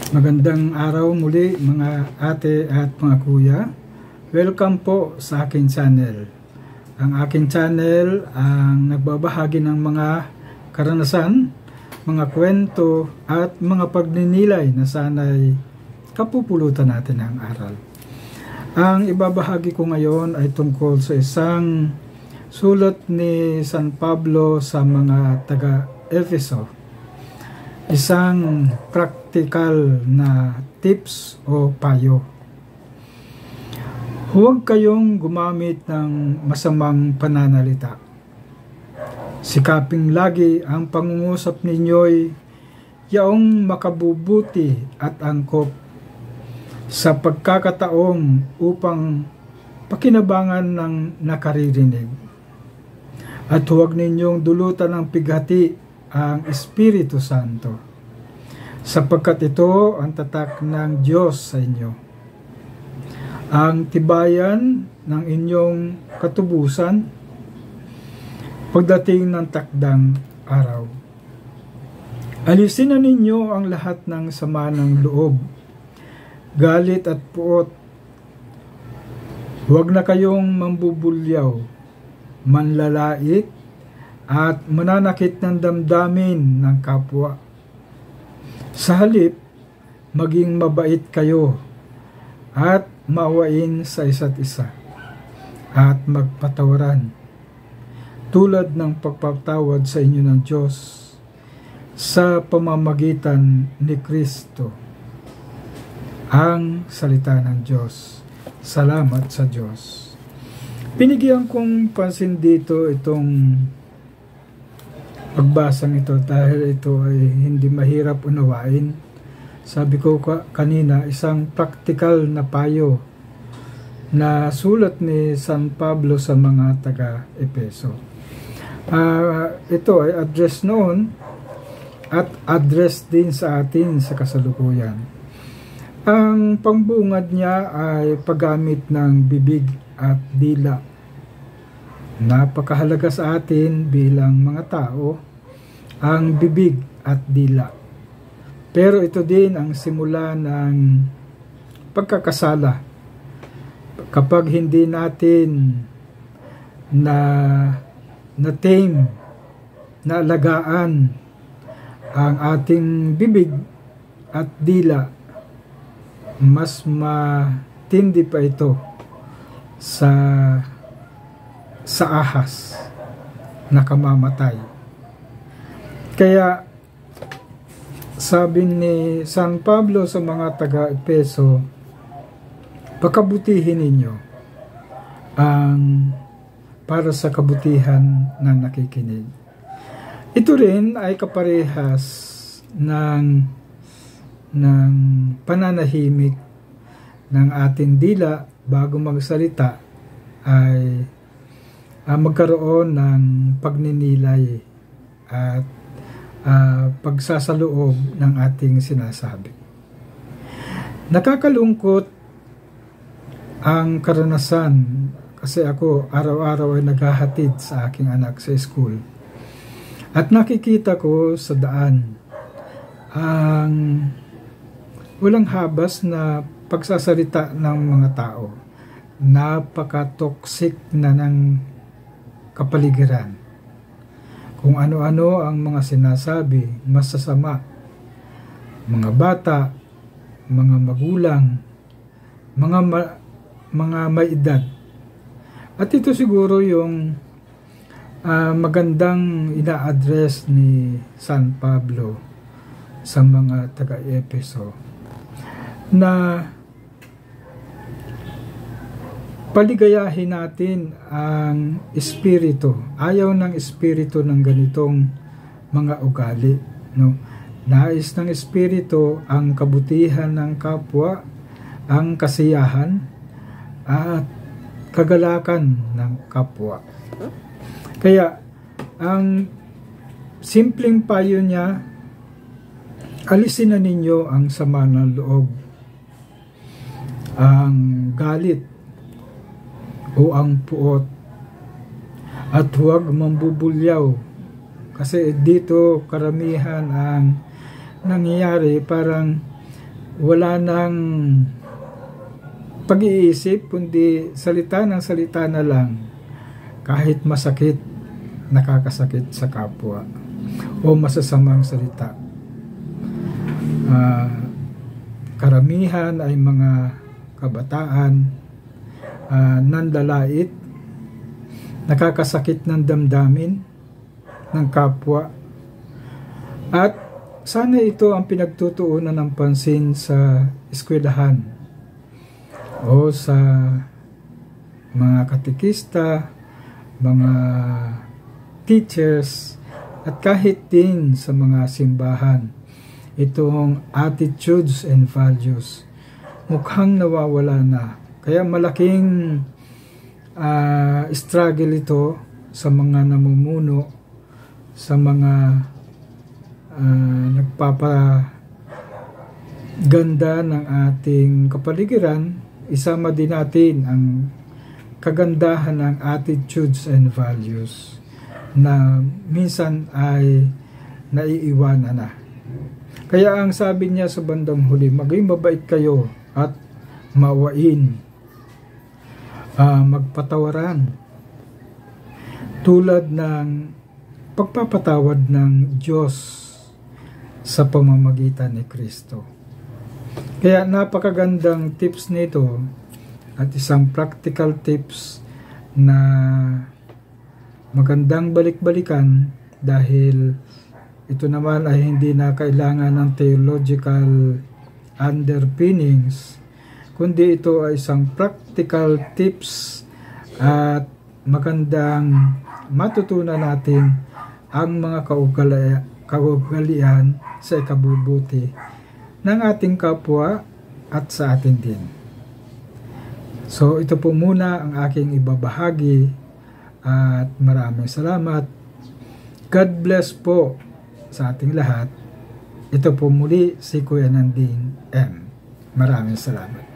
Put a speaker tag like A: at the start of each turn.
A: Magandang araw muli mga ate at mga kuya. Welcome po sa aking channel. Ang aking channel ang nagbabahagi ng mga karanasan, mga kwento at mga pagninilay na sana'y kapupulutan natin ang aral. Ang ibabahagi ko ngayon ay tungkol sa isang sulat ni San Pablo sa mga taga-Efeso. Isang practical na tips o payo. Huwag kayong gumamit ng masamang pananalita. Sikaping lagi ang pangungusap ninyo'y yaong makabubuti at angkop sa pagkakataong upang pakinabangan ng nakaririnig. At huwag ninyong dulutan ng pighati ang Espiritu Santo, sapagkat ito ang tatak ng Diyos sa inyo, ang tibayan ng inyong katubusan pagdating ng takdang araw. Alisin na ninyo ang lahat ng sama ng loob, galit at puot. Huwag na kayong mambubulyaw, manlalait, at mananakit ng damdamin ng kapwa. Sa halip, maging mabait kayo at maawain sa isa't isa at magpatawaran tulad ng pagpatawad sa inyo ng Diyos sa pamamagitan ni Kristo. Ang salita ng Diyos. Salamat sa Diyos. Pinigyan kong pansin dito itong pagbasang ito dahil ito ay hindi mahirap unawain. Sabi ko kanina, isang practical na payo na sulat ni San Pablo sa mga taga-Efeso. Ito ay address noon at address din sa atin sa kasalukuyan. Ang pambungad niya ay paggamit ng bibig at dila. Napakahalaga sa atin bilang mga tao ang bibig at dila. Pero ito din ang simula ng pagkakasala. Kapag hindi natin na-tame, naalagaan ang ating bibig at dila, mas matindi pa ito sa ahas na kamamatay. Kaya sabi ni San Pablo sa mga taga-Efeso, pakabutihin ninyo ang para sa kabutihan ng nakikinig. Ito rin ay kaparehas ng pananahimik ng ating dila bago magsalita ay magkaroon ng pagninilay at pagsasaloob ng ating sinasabi. Nakakalungkot ang karanasan kasi ako araw-araw ay naghahatid sa aking anak sa school. At nakikita ko sa daan ang walang habas na pagsasalita ng mga tao. Napaka-toxic na ng kapaligiran. Kung ano-ano ang mga sinasabi, masasama. Mga bata, mga magulang, mga may edad. At ito siguro yung magandang ina-address ni San Pablo sa mga taga-Efeso na paligayahin natin ang espiritu. Ayaw ng espiritu ng ganitong mga ugali, no? Nais ng espiritu ang kabutihan ng kapwa, ang kasiyahan at kagalakan ng kapwa. Kaya ang simpleng payo niya, alisin na ninyo ang sama ng loob, ang galit o ang puot, at huwag mambubulyaw. Kasi dito karamihan ang nangyayari, parang wala nang pag-iisip, kundi salita ng salita na lang, kahit masakit, nakakasakit sa kapwa o masasamang salita. Karamihan ay mga kabataan, nandalait, nakakasakit ng damdamin ng kapwa, at sana ito ang pinagtutuunan ng pansin sa eskwelahan o sa mga katekista, mga teachers, at kahit din sa mga simbahan. Itong attitudes and values mukhang nawawala na. Kaya malaking struggle ito sa mga namumuno, sa mga nagpapaganda ng ating kapaligiran. Isama din natin ang kagandahan ng attitudes and values na minsan ay naiiwanan na. Kaya ang sabi niya sa bandang huli, maging mabait kayo at maawain, magpatawaran, tulad ng pagpapatawad ng Diyos sa pamamagitan ni Kristo. Kaya napakagandang tips nito at isang practical tips na magandang balik-balikan, dahil ito naman ay hindi na kailangan ng theological underpinnings, kundi ito ay isang practical tips at magandang matutunan natin ang mga kaugalian sa ikabubuti ng ating kapwa at sa atin din. So ito po muna ang aking ibabahagi at maraming salamat. God bless po sa ating lahat. Ito po muli si Kuya Nanding M. Maraming salamat.